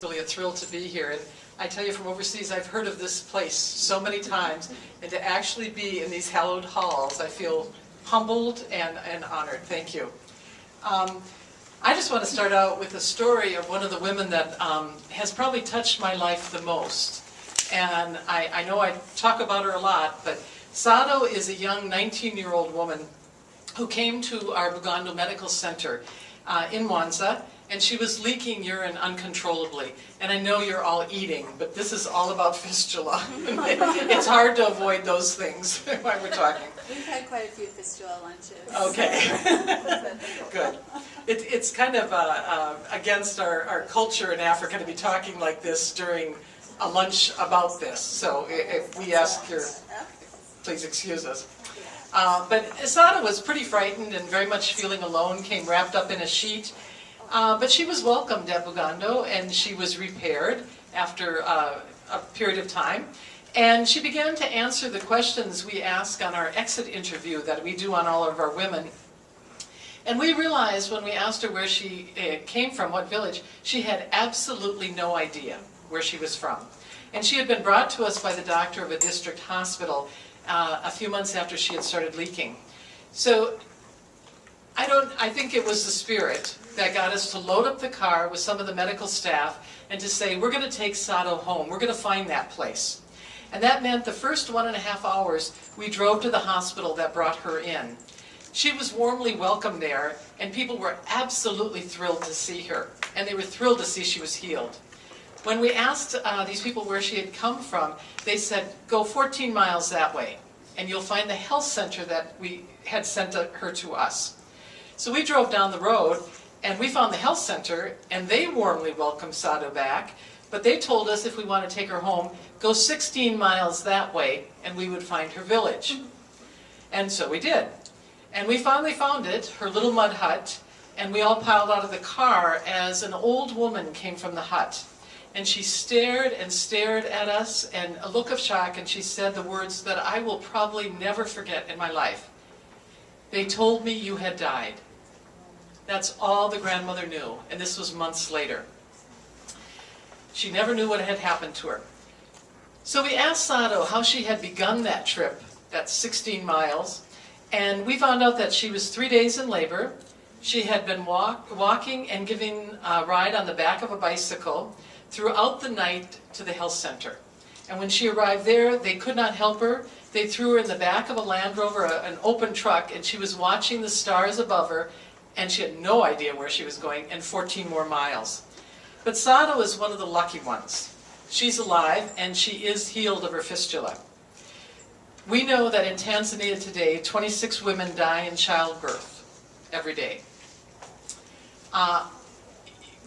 Really a thrill to be here, and I tell you, from overseas I've heard of this place so many times, and to actually be in these hallowed halls I feel humbled and honored. Thank you. I just want to start out with a story of one of the women that has probably touched my life the most, and I know I talk about her a lot, but Sado is a young 19-year-old woman who came to our Bugando Medical Center in Mwanza, and she was leaking urine uncontrollably. And I know you're all eating, but this is all about fistula. It's hard to avoid those things while we're talking. We've had quite a few fistula lunches. Okay, good. It's kind of against our culture in Africa to be talking like this during a lunch about this. So if we ask your, please excuse us. But Asada was pretty frightened and very much feeling alone, came wrapped up in a sheet. But she was welcomed at Bugando, and she was repaired after a period of time. And she began to answer the questions we ask on our exit interview that we do on all of our women. And we realized when we asked her where she came from, what village, she had absolutely no idea where she was from. And she had been brought to us by the doctor of a district hospital a few months after she had started leaking. So I think it was the spirit that got us to load up the car with some of the medical staff and to say, we're going to take Sado home. We're going to find that place. And that meant the first 1.5 hours we drove to the hospital that brought her in. She was warmly welcomed there, and people were absolutely thrilled to see her. And they were thrilled to see she was healed. When we asked these people where she had come from, they said, go 14 miles that way, and you'll find the health center that we had sent her to us. So we drove down the road, and we found the health center, and they warmly welcomed Sado back, but they told us if we want to take her home, go 16 miles that way, and we would find her village. And so we did. And we finally found it, her little mud hut, and we all piled out of the car as an old woman came from the hut. And she stared and stared at us, and a look of shock, and she said the words that I will probably never forget in my life. They told me you had died. That's all the grandmother knew, and this was months later. She never knew what had happened to her. So we asked Sado how she had begun that trip, that 16 miles, and we found out that she was 3 days in labor. She had been walking and giving a ride on the back of a bicycle throughout the night to the health center. And when she arrived there, they could not help her. They threw her in the back of a Land Rover, an open truck, and she was watching the stars above her, and she had no idea where she was going, and 14 more miles. But Sado is one of the lucky ones. She's alive, and she is healed of her fistula. We know that in Tanzania today, 26 women die in childbirth every day.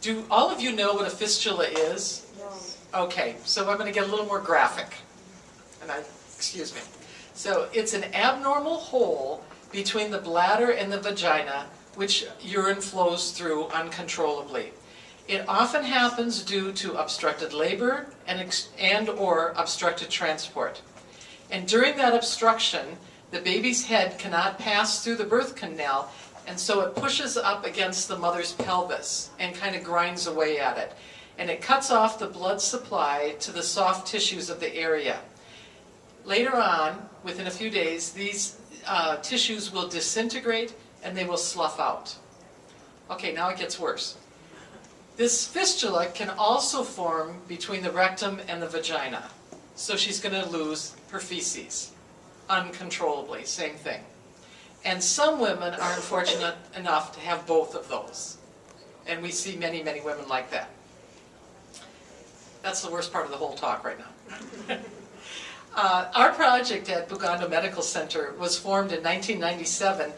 Do all of you know what a fistula is? No. Okay, so I'm going to get a little more graphic. Excuse me. So it's an abnormal hole between the bladder and the vagina which urine flows through uncontrollably. It often happens due to obstructed labor and or obstructed transport. And during that obstruction, the baby's head cannot pass through the birth canal, and so it pushes up against the mother's pelvis and kind of grinds away at it. And it cuts off the blood supply to the soft tissues of the area. Later on, within a few days, these tissues will disintegrate and they will slough out. Okay, now it gets worse. This fistula can also form between the rectum and the vagina. So she's going to lose her feces uncontrollably, same thing. And some women are unfortunate enough to have both of those. And we see many, many women like that. That's the worst part of the whole talk right now. Our project at Bugando Medical Center was formed in 1997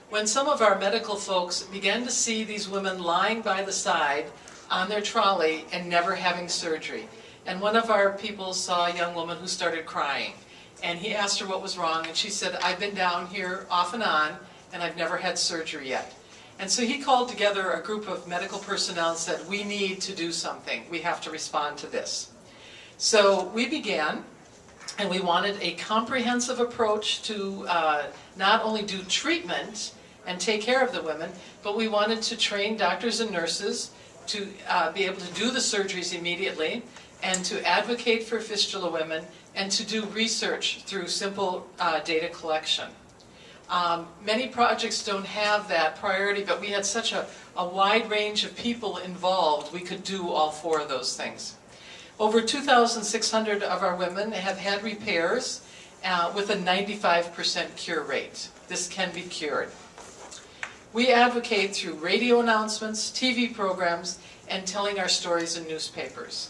when some of our medical folks began to see these women lying by the side on their trolley and never having surgery. And one of our people saw a young woman who started crying. And he asked her what was wrong, and she said, I've been down here off and on, and I've never had surgery yet. And so he called together a group of medical personnel and said, we need to do something. We have to respond to this. So we began, and we wanted a comprehensive approach to not only do treatment and take care of the women, but we wanted to train doctors and nurses to be able to do the surgeries immediately, and to advocate for fistula women, and to do research through simple data collection. Many projects don't have that priority, but we had such a wide range of people involved, we could do all four of those things. Over 2,600 of our women have had repairs with a 95% cure rate. This can be cured. We advocate through radio announcements, TV programs, and telling our stories in newspapers.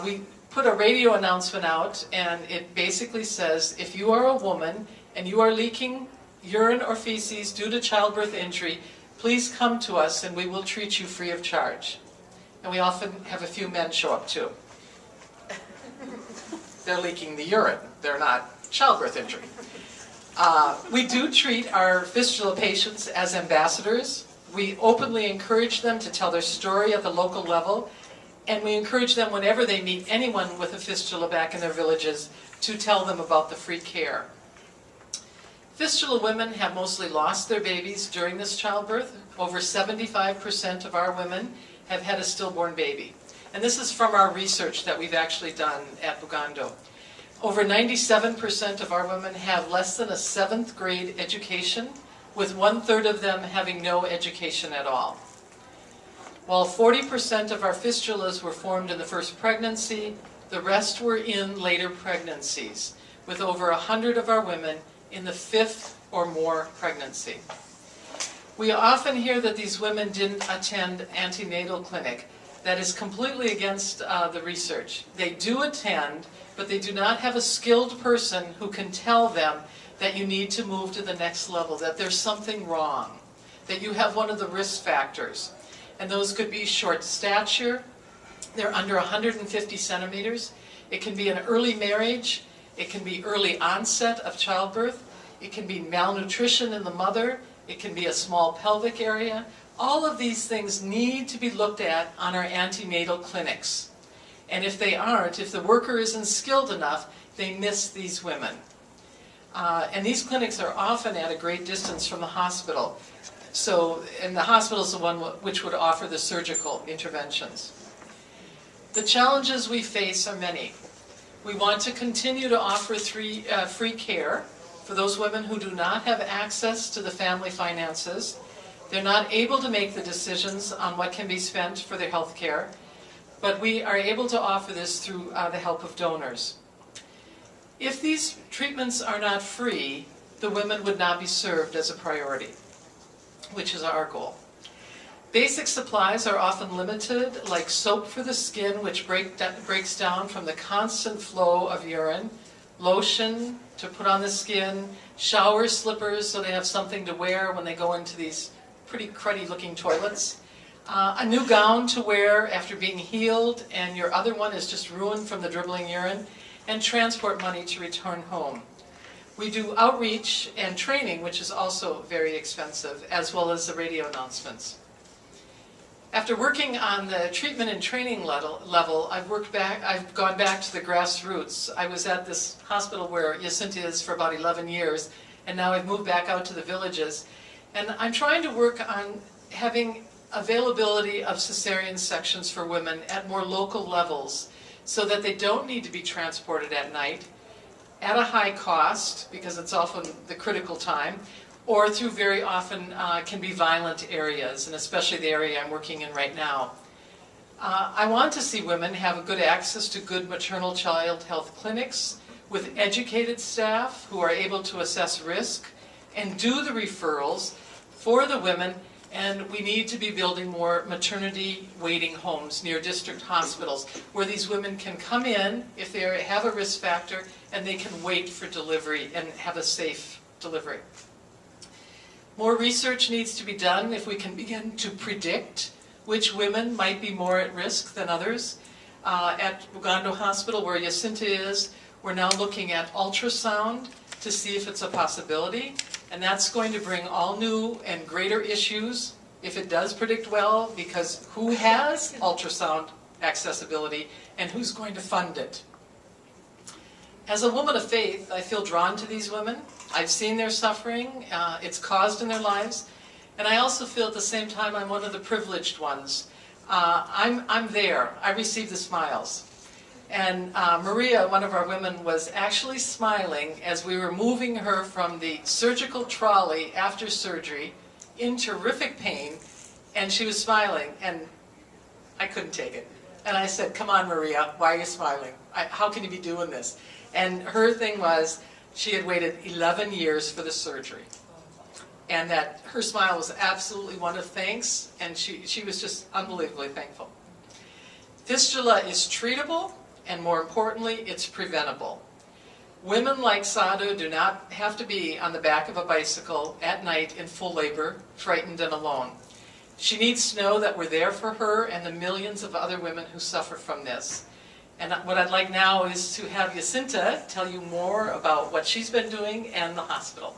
We put a radio announcement out, and it basically says, if you are a woman and you are leaking urine or feces due to childbirth injury, please come to us and we will treat you free of charge. And we often have a few men show up too. They're leaking the urine, they're not childbirth injury. We do treat our fistula patients as ambassadors. We openly encourage them to tell their story at the local level, and we encourage them whenever they meet anyone with a fistula back in their villages to tell them about the free care. Fistula women have mostly lost their babies during this childbirth. Over 75% of our women have had a stillborn baby. And this is from our research that we've actually done at Bugando. Over 97% of our women have less than a 7th grade education, with 1/3 of them having no education at all. While 40% of our fistulas were formed in the first pregnancy, the rest were in later pregnancies, with over 100 of our women in the 5th or more pregnancy. We often hear that these women didn't attend antenatal clinic. That is completely against the research. They do attend, but they do not have a skilled person who can tell them that you need to move to the next level, that there's something wrong, that you have one of the risk factors. And those could be short stature, they're under 150 centimeters, it can be an early marriage, it can be early onset of childbirth, it can be malnutrition in the mother, it can be a small pelvic area. All of these things need to be looked at on our antenatal clinics. And if they aren't, if the worker isn't skilled enough, they miss these women. And these clinics are often at a great distance from the hospital. And the hospital is the one which would offer the surgical interventions. The challenges we face are many. We want to continue to offer free care for those women who do not have access to the family finances. They're not able to make the decisions on what can be spent for their health care, but we are able to offer this through the help of donors. If these treatments are not free, the women would not be served as a priority, which is our goal. Basic supplies are often limited, like soap for the skin, which breaks down from the constant flow of urine, lotion to put on the skin, shower slippers so they have something to wear when they go into these pretty cruddy looking toilets, a new gown to wear after being healed and your other one is just ruined from the dribbling urine, and transport money to return home. We do outreach and training, which is also very expensive, as well as the radio announcements. After working on the treatment and training level, I've gone back to the grassroots. I was at this hospital where Jacinta is for about 11 years, and now I've moved back out to the villages. And I'm trying to work on having availability of cesarean sections for women at more local levels, so that they don't need to be transported at night, at a high cost, because it's often the critical time, or through very often can be violent areas, and especially the area I'm working in right now. I want to see women have good access to good maternal child health clinics with educated staff who are able to assess risk and do the referrals for the women, and we need to be building more maternity waiting homes near district hospitals where these women can come in if they have a risk factor and they can wait for delivery and have a safe delivery. More research needs to be done if we can begin to predict which women might be more at risk than others. At Bugando Hospital, where Jacinta is, we're now looking at ultrasound to see if it's a possibility, and that's going to bring all new and greater issues if it does predict well, because who has ultrasound accessibility and who's going to fund it? As a woman of faith, I feel drawn to these women. I've seen their suffering, it's caused in their lives, and I also feel at the same time I'm one of the privileged ones. I'm there. I receive the smiles. And Maria, one of our women, was actually smiling as we were moving her from the surgical trolley after surgery in terrific pain, and she was smiling, and I couldn't take it. And I said, come on, Maria, why are you smiling? How can you be doing this? And her thing was, she had waited 11 years for the surgery. And that her smile was absolutely one of thanks, and she was just unbelievably thankful. Fistula is treatable, and more importantly, it's preventable. Women like Sadhu do not have to be on the back of a bicycle at night in full labor, frightened and alone. She needs to know that we're there for her and the millions of other women who suffer from this. And what I'd like now is to have Jacinta tell you more about what she's been doing and the hospital.